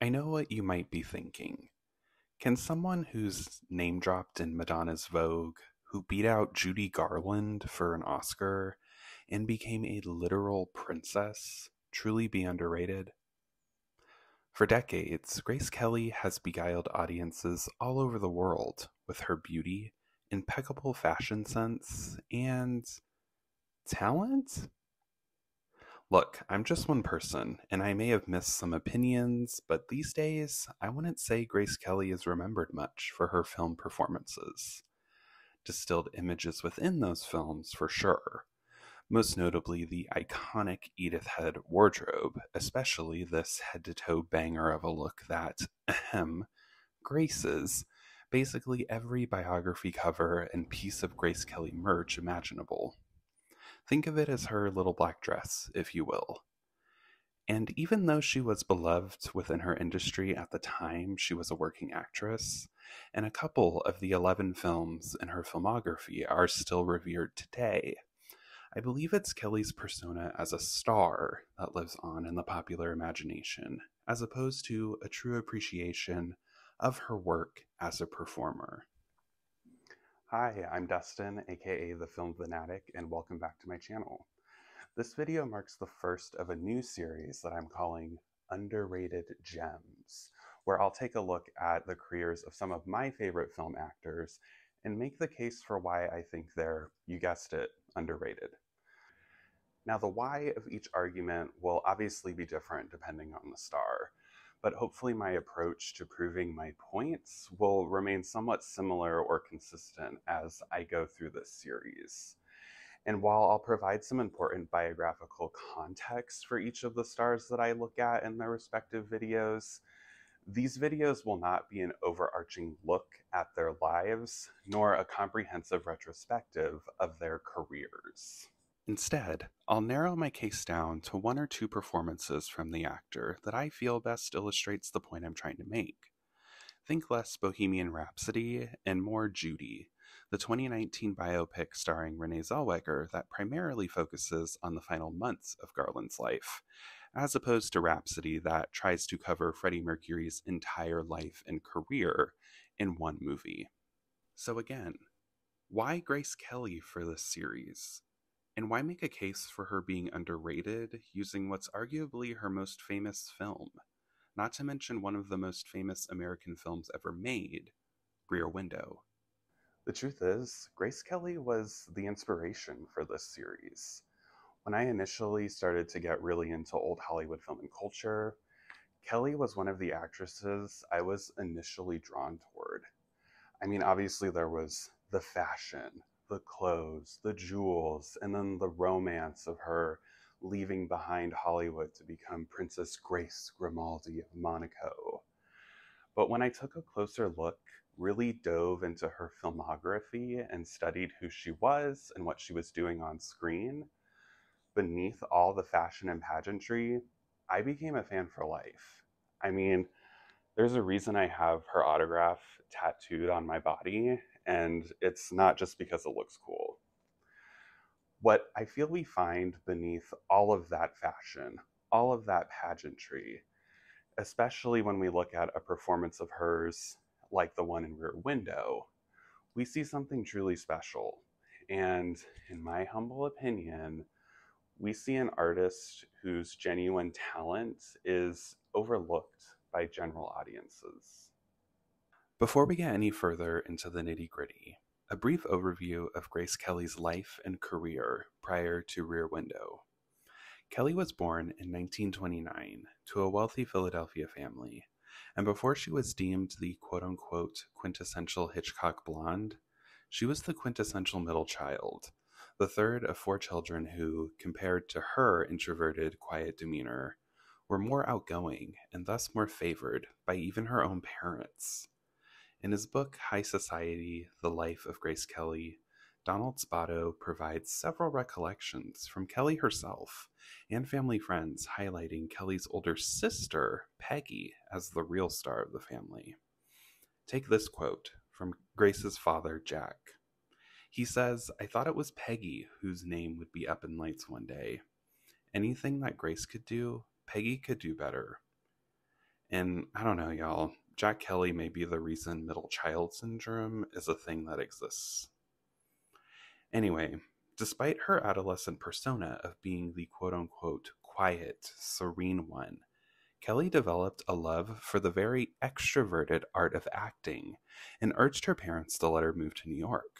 I know what you might be thinking. Can someone who's name dropped in Madonna's Vogue, who beat out Judy Garland for an Oscar, and became a literal princess, truly be underrated? For decades, Grace Kelly has beguiled audiences all over the world with her beauty, impeccable fashion sense, and talent? Look, I'm just one person, and I may have missed some opinions, but these days, I wouldn't say Grace Kelly is remembered much for her film performances. Distilled images within those films, for sure. Most notably, the iconic Edith Head wardrobe, especially this head to toe banger of a look that, graces basically every biography cover and piece of Grace Kelly merch imaginable. Think of it as her little black dress, if you will. And even though she was beloved within her industry at the time she was a working actress, and a couple of the 11 films in her filmography are still revered today, I believe it's Kelly's persona as a star that lives on in the popular imagination, as opposed to a true appreciation of her work as a performer. Hi, I'm Dustin, aka The Film Fanatic, and welcome back to my channel. This video marks the first of a new series that I'm calling Underrated Gems, where I'll take a look at the careers of some of my favorite film actors and make the case for why I think they're, you guessed it, underrated. Now, the why of each argument will obviously be different depending on the star, but hopefully my approach to proving my points will remain somewhat similar or consistent as I go through this series. And while I'll provide some important biographical context for each of the stars that I look at in their respective videos, these videos will not be an overarching look at their lives, nor a comprehensive retrospective of their careers. Instead, I'll narrow my case down to one or two performances from the actor that I feel best illustrates the point I'm trying to make. Think less Bohemian Rhapsody and more Judy, the 2019 biopic starring Renee Zellweger that primarily focuses on the final months of Garland's life, as opposed to Rhapsody that tries to cover Freddie Mercury's entire life and career in one movie. So again, why Grace Kelly for this series? And why make a case for her being underrated using what's arguably her most famous film? Not to mention one of the most famous American films ever made, Rear Window. The truth is, Grace Kelly was the inspiration for this series. When I initially started to get really into old Hollywood film and culture, Kelly was one of the actresses I was initially drawn toward. I mean, obviously there was the fashion, the clothes, the jewels, and then the romance of her leaving behind Hollywood to become Princess Grace Grimaldi of Monaco. But when I took a closer look, really dove into her filmography and studied who she was and what she was doing on screen, beneath all the fashion and pageantry, I became a fan for life. I mean, there's a reason I have her autograph tattooed on my body, and it's not just because it looks cool. What I feel we find beneath all of that fashion, all of that pageantry, especially when we look at a performance of hers like the one in Rear Window, we see something truly special. And in my humble opinion, we see an artist whose genuine talent is overlooked by general audiences. Before we get any further into the nitty gritty, a brief overview of Grace Kelly's life and career prior to Rear Window. Kelly was born in 1929 to a wealthy Philadelphia family, and before she was deemed the quote-unquote quintessential Hitchcock blonde, she was the quintessential middle child, the third of four children who, compared to her introverted, quiet demeanor, were more outgoing and thus more favored by even her own parents. In his book High Society, The Life of Grace Kelly, Donald Spoto provides several recollections from Kelly herself and family friends highlighting Kelly's older sister, Peggy, as the real star of the family. Take this quote from Grace's father, Jack. He says, "I thought it was Peggy whose name would be up in lights one day. Anything that Grace could do, Peggy could do better." And I don't know, y'all. Jack Kelly may be the reason middle child syndrome is a thing that exists. Anyway, despite her adolescent persona of being the quote unquote quiet, serene one, Kelly developed a love for the very extroverted art of acting and urged her parents to let her move to New York.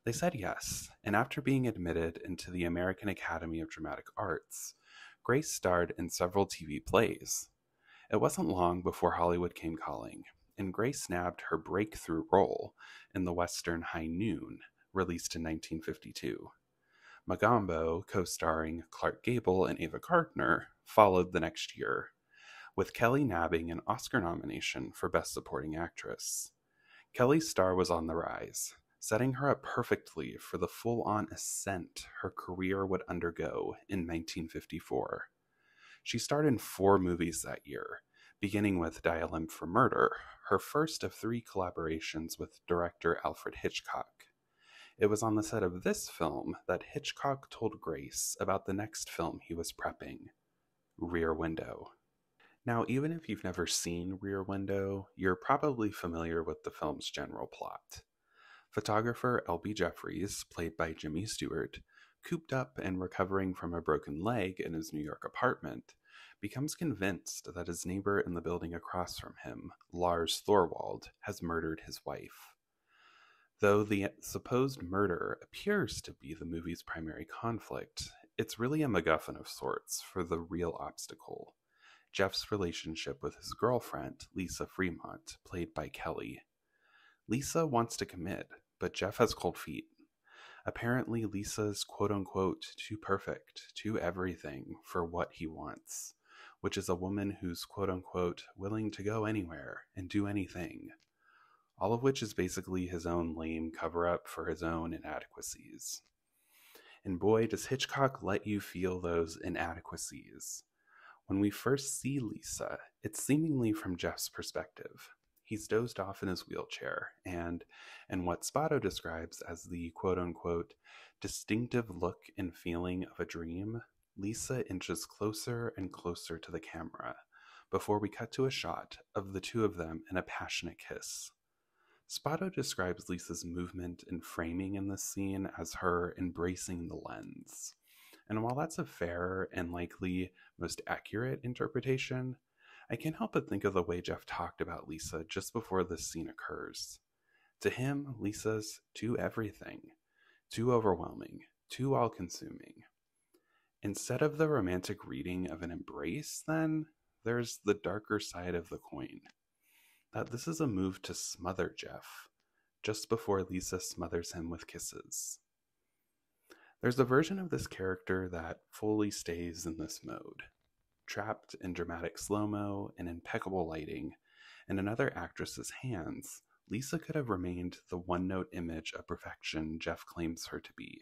They said yes, and after being admitted into the American Academy of Dramatic Arts, Grace starred in several TV plays. It wasn't long before Hollywood came calling, and Grace snagged her breakthrough role in the Western High Noon, released in 1952. Magambo, co-starring Clark Gable and Ava Gardner, followed the next year, with Kelly nabbing an Oscar nomination for Best Supporting Actress. Kelly's star was on the rise, setting her up perfectly for the full-on ascent her career would undergo in 1954. She starred in 4 movies that year, beginning with Dial-M for Murder, her first of 3 collaborations with director Alfred Hitchcock. It was on the set of this film that Hitchcock told Grace about the next film he was prepping, Rear Window. Now, even if you've never seen Rear Window, you're probably familiar with the film's general plot. Photographer L.B. Jeffries, played by Jimmy Stewart, cooped up and recovering from a broken leg in his New York apartment, becomes convinced that his neighbor in the building across from him, Lars Thorwald, has murdered his wife. Though the supposed murder appears to be the movie's primary conflict, it's really a MacGuffin of sorts for the real obstacle: Jeff's relationship with his girlfriend, Lisa Fremont, played by Kelly. Lisa wants to commit, but Jeff has cold feet. Apparently, Lisa's quote-unquote too perfect, too everything for what he wants, which is a woman who's quote-unquote willing to go anywhere and do anything. All of which is basically his own lame cover-up for his own inadequacies. And boy, does Hitchcock let you feel those inadequacies. When we first see Lisa, it's seemingly from Jeff's perspective. He's dozed off in his wheelchair, and in what Spotto describes as the quote-unquote distinctive look and feeling of a dream, Lisa inches closer and closer to the camera before we cut to a shot of the two of them in a passionate kiss. Spotto describes Lisa's movement and framing in this scene as her embracing the lens. And while that's a fair and likely most accurate interpretation, I can't help but think of the way Jeff talked about Lisa just before this scene occurs. To him, Lisa's too everything, too overwhelming, too all-consuming. Instead of the romantic reading of an embrace, then, there's the darker side of the coin. That this is a move to smother Jeff, just before Lisa smothers him with kisses. There's a version of this character that fully stays in this mode. Trapped in dramatic slow-mo and impeccable lighting, in another actress's hands, Lisa could have remained the one-note image of perfection Jeff claims her to be.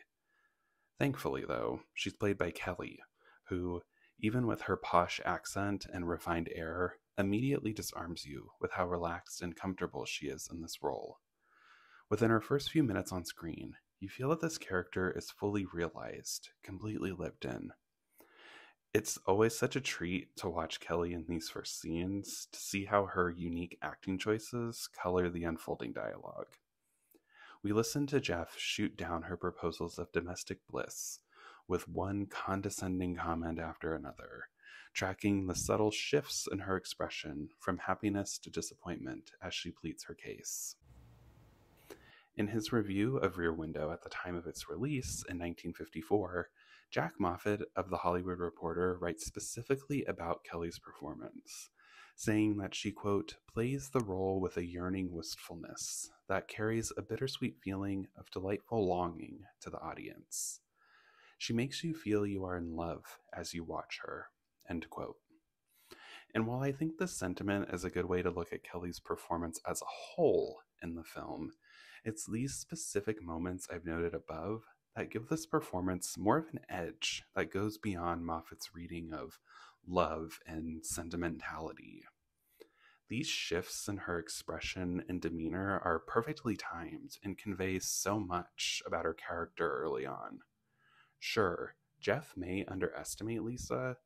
Thankfully, though, she's played by Kelly, who, even with her posh accent and refined air, immediately disarms you with how relaxed and comfortable she is in this role. Within her first few minutes on screen, you feel that this character is fully realized, completely lived in. It's always such a treat to watch Kelly in these first scenes, to see how her unique acting choices color the unfolding dialogue. We listen to Jeff shoot down her proposals of domestic bliss, with one condescending comment after another, tracking the subtle shifts in her expression from happiness to disappointment as she pleads her case. In his review of Rear Window at the time of its release in 1954, Jack Moffat of The Hollywood Reporter writes specifically about Kelly's performance, saying that she, quote, plays the role with a yearning wistfulness that carries a bittersweet feeling of delightful longing to the audience. She makes you feel you are in love as you watch her, end quote. And while I think this sentiment is a good way to look at Kelly's performance as a whole in the film, it's these specific moments I've noted above that give this performance more of an edge that goes beyond Moffat's reading of love and sentimentality. These shifts in her expression and demeanor are perfectly timed and convey so much about her character early on. Sure, Jeff may underestimate Lisa,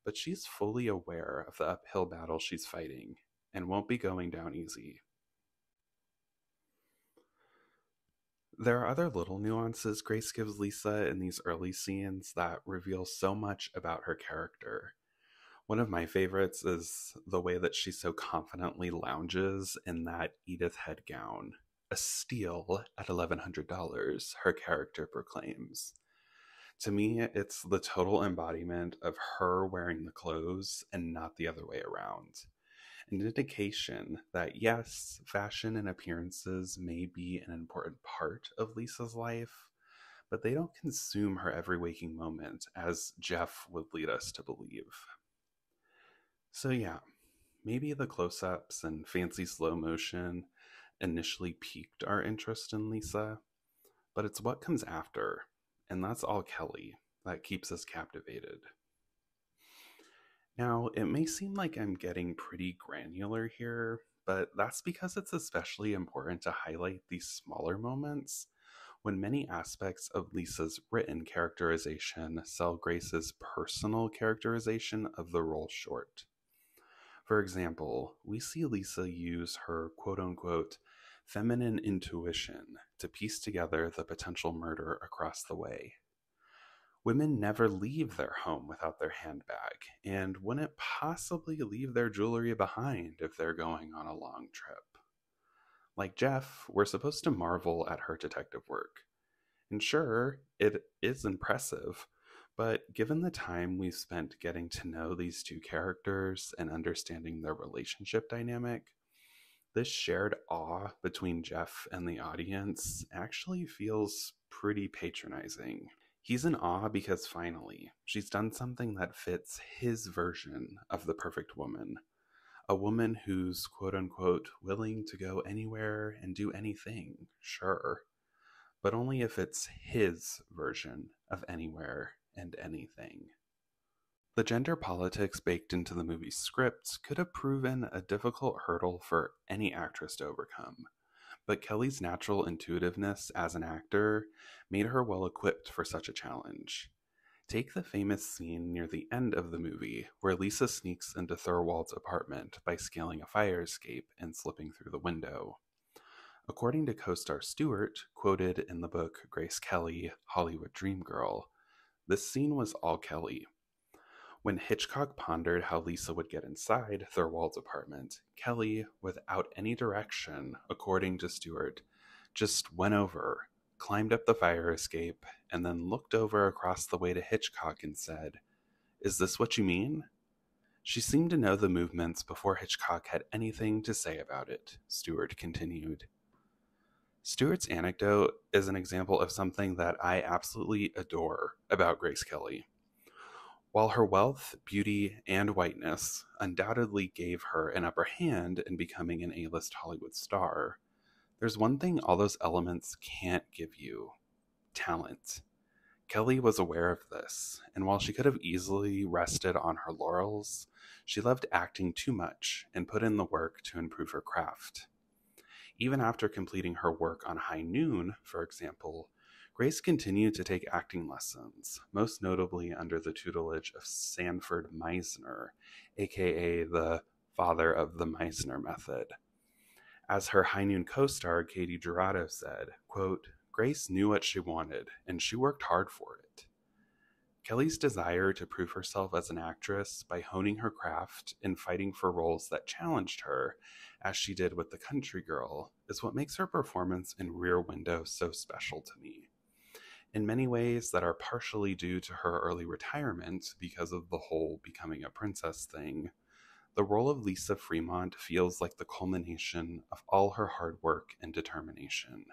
but she's fully aware of the uphill battle she's fighting and won't be going down easy. There are other little nuances Grace gives Lisa in these early scenes that reveal so much about her character. One of my favorites is the way that she so confidently lounges in that Edith head gown. A steal at $1,100, her character proclaims. To me, it's the total embodiment of her wearing the clothes and not the other way around. An indication that, yes, fashion and appearances may be an important part of Lisa's life, but they don't consume her every waking moment, as Jeff would lead us to believe. So yeah, maybe the close-ups and fancy slow motion initially piqued our interest in Lisa, but it's what comes after, and that's all Kelly, that keeps us captivated. Now, it may seem like I'm getting pretty granular here, but that's because it's especially important to highlight these smaller moments when many aspects of Lisa's written characterization sell Grace's personal characterization of the role short. For example, we see Lisa use her quote-unquote feminine intuition to piece together the potential murder across the way. Women never leave their home without their handbag, and wouldn't possibly leave their jewelry behind if they're going on a long trip. Like Jeff, we're supposed to marvel at her detective work. And sure, it is impressive, but given the time we've spent getting to know these two characters and understanding their relationship dynamic, this shared awe between Jeff and the audience actually feels pretty patronizing. He's in awe because finally, she's done something that fits his version of the perfect woman. A woman who's quote-unquote willing to go anywhere and do anything, sure, but only if it's his version of anywhere and anything. The gender politics baked into the movie's script could have proven a difficult hurdle for any actress to overcome, but Kelly's natural intuitiveness as an actor made her well equipped for such a challenge. Take the famous scene near the end of the movie where Lisa sneaks into Thorwald's apartment by scaling a fire escape and slipping through the window. According to co-star Stewart, quoted in the book Grace Kelly, Hollywood Dream Girl, this scene was all Kelly. When Hitchcock pondered how Lisa would get inside Thorwald's apartment, Kelly, without any direction, according to Stewart, just went over, climbed up the fire escape, and then looked over across the way to Hitchcock and said, "Is this what you mean?" She seemed to know the movements before Hitchcock had anything to say about it, Stewart continued. Stewart's anecdote is an example of something that I absolutely adore about Grace Kelly. While her wealth, beauty, and whiteness undoubtedly gave her an upper hand in becoming an A-list Hollywood star, there's one thing all those elements can't give you: talent. Kelly was aware of this, and while she could have easily rested on her laurels, she loved acting too much and put in the work to improve her craft. Even after completing her work on High Noon, for example, Grace continued to take acting lessons, most notably under the tutelage of Sanford Meisner, aka the father of the Meisner method. As her High Noon co-star Katie Jurado said, quote, "Grace knew what she wanted, and she worked hard for it." Kelly's desire to prove herself as an actress by honing her craft and fighting for roles that challenged her, as she did with The Country Girl, is what makes her performance in Rear Window so special to me. In many ways that are partially due to her early retirement because of the whole becoming a princess thing, the role of Lisa Fremont feels like the culmination of all her hard work and determination.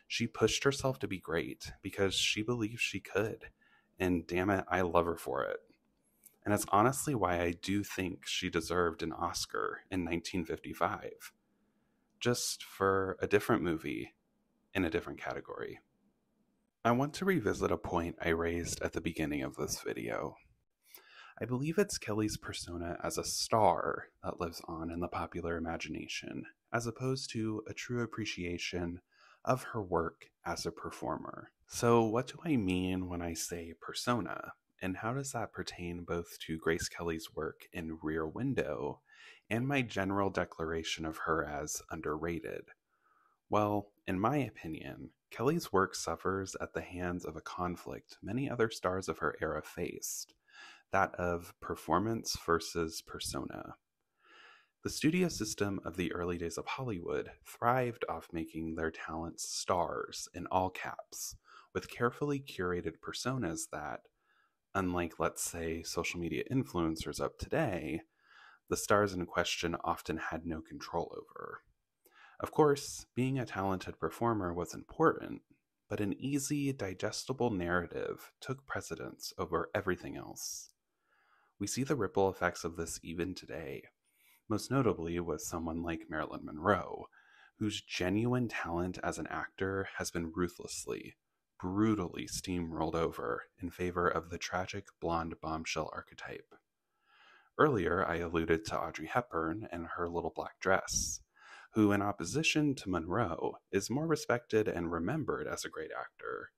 She pushed herself to be great because she believed she could, and damn it, I love her for it. And it's honestly why I do think she deserved an Oscar in 1955. Just for a different movie in a different category. I want to revisit a point I raised at the beginning of this video. I believe it's Kelly's persona as a star that lives on in the popular imagination, as opposed to a true appreciation of her work as a performer. So what do I mean when I say persona? and how does that pertain both to Grace Kelly's work in Rear Window and my general declaration of her as underrated? Well, in my opinion, Kelly's work suffers at the hands of a conflict many other stars of her era faced, that of performance versus persona. The studio system of the early days of Hollywood thrived off making their talents stars in all caps, with carefully curated personas that, unlike, let's say, social media influencers of today, the stars in question often had no control over. Of course, being a talented performer was important, but an easy, digestible narrative took precedence over everything else. We see the ripple effects of this even today, most notably with someone like Marilyn Monroe, whose genuine talent as an actor has been ruthlessly, brutally steamrolled over in favor of the tragic blonde bombshell archetype. Earlier, I alluded to Audrey Hepburn and her little black dress, who, in opposition to Monroe, is more respected and remembered as a great actor,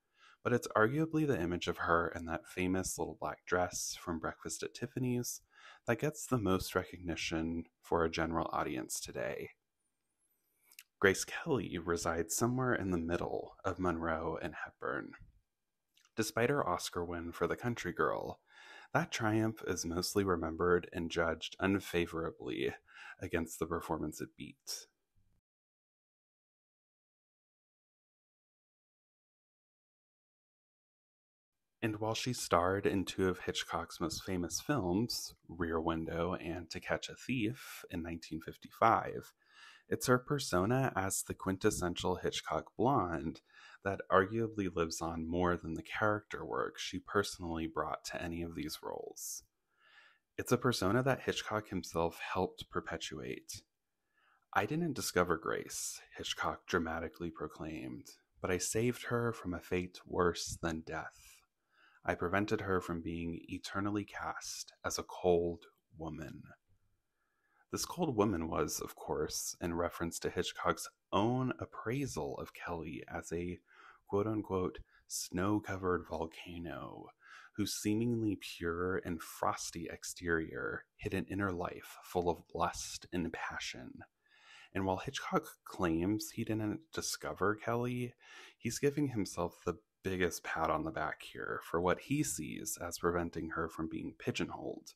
but it's arguably the image of her in that famous little black dress from Breakfast at Tiffany's that gets the most recognition for a general audience today. Grace Kelly resides somewhere in the middle of Monroe and Hepburn. Despite her Oscar win for The Country Girl, that triumph is mostly remembered and judged unfavorably against the performance it beat. And while she starred in two of Hitchcock's most famous films, Rear Window and To Catch a Thief in 1955, it's her persona as the quintessential Hitchcock blonde that arguably lives on more than the character work she personally brought to any of these roles. It's a persona that Hitchcock himself helped perpetuate. "I didn't discover Grace," Hitchcock dramatically proclaimed, "but I saved her from a fate worse than death. I prevented her from being eternally cast as a cold woman." This cold woman was, of course, in reference to Hitchcock's own appraisal of Kelly as a quote-unquote snow-covered volcano whose seemingly pure and frosty exterior hid an inner life full of lust and passion. And while Hitchcock claims he didn't discover Kelly, he's giving himself the biggest pat on the back here for what he sees as preventing her from being pigeonholed.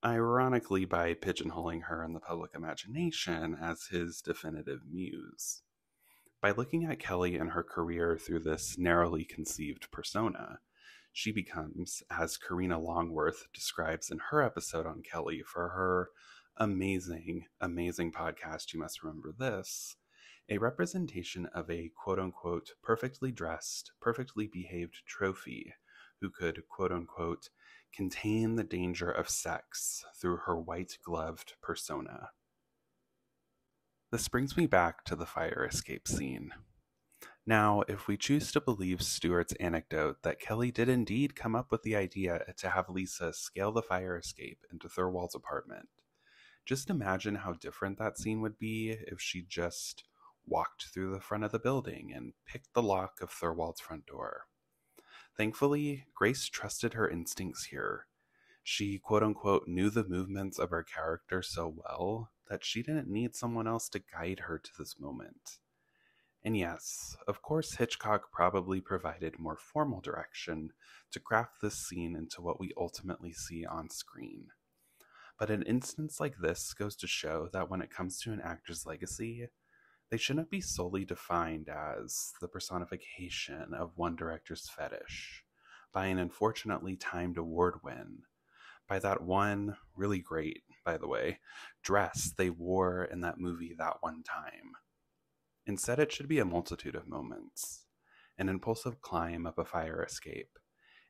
Ironically, by pigeonholing her in the public imagination as his definitive muse. By looking at Kelly and her career through this narrowly conceived persona, she becomes, as Karina Longworth describes in her episode on Kelly for her amazing, amazing podcast, You Must Remember This, a representation of a quote-unquote perfectly dressed, perfectly behaved trophy who could quote-unquote contain the danger of sex through her white-gloved persona. This brings me back to the fire escape scene. Now, if we choose to believe Stewart's anecdote that Kelly did indeed come up with the idea to have Lisa scale the fire escape into Thirlwall's apartment, just imagine how different that scene would be if she just walked through the front of the building and picked the lock of Thirlwall's front door. Thankfully, Grace trusted her instincts here. She, quote-unquote, knew the movements of her character so well that she didn't need someone else to guide her to this moment. And yes, of course Hitchcock probably provided more formal direction to craft this scene into what we ultimately see on screen. But an instance like this goes to show that when it comes to an actor's legacy, they shouldn't be solely defined as the personification of one director's fetish, by an unfortunately timed award win, by that one, really great, by the way, dress they wore in that movie that one time. Instead, it should be a multitude of moments, an impulsive climb up a fire escape,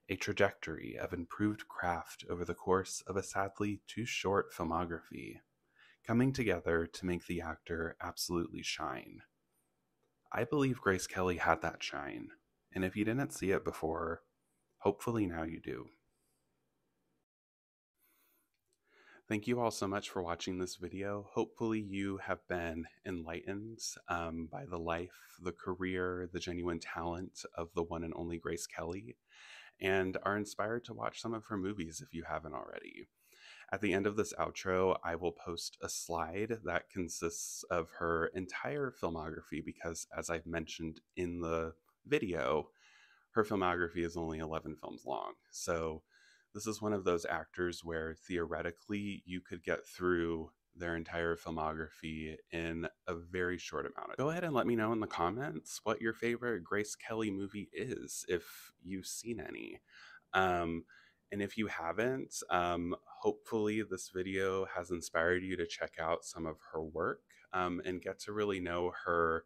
a trajectory of improved craft over the course of a sadly too short filmography, coming together to make the actor absolutely shine. I believe Grace Kelly had that shine, and if you didn't see it before, hopefully now you do. Thank you all so much for watching this video. Hopefully you have been enlightened by the life, the career, the genuine talent of the one and only Grace Kelly. and are inspired to watch some of her movies if you haven't already. At the end of this outro, I will post a slide that consists of her entire filmography because, as I've mentioned in the video, her filmography is only 11 films long. So this is one of those actors where theoretically you could get through their entire filmography in a very short amount of time. Go ahead and let me know in the comments what your favorite Grace Kelly movie is, if you've seen any. Um, and if you haven't, hopefully this video has inspired you to check out some of her work and get to really know her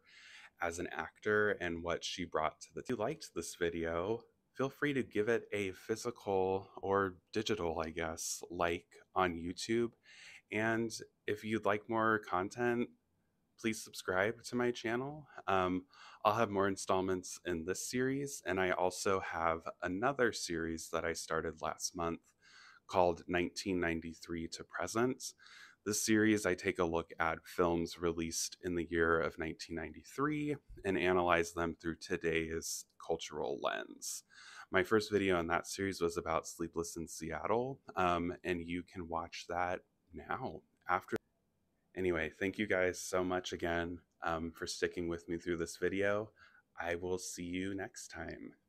as an actor and what she brought to the. If you liked this video, feel free to give it a physical or digital, I guess, like on YouTube. And if you'd like more content, please subscribe to my channel. I'll have more installments in this series, and I also have another series that I started last month called 1993 to Present. This series, I take a look at films released in the year of 1993 and analyze them through today's cultural lens. My first video in that series was about Sleepless in Seattle, and you can watch that now after. Anyway, thank you guys so much again for sticking with me through this video. I will see you next time.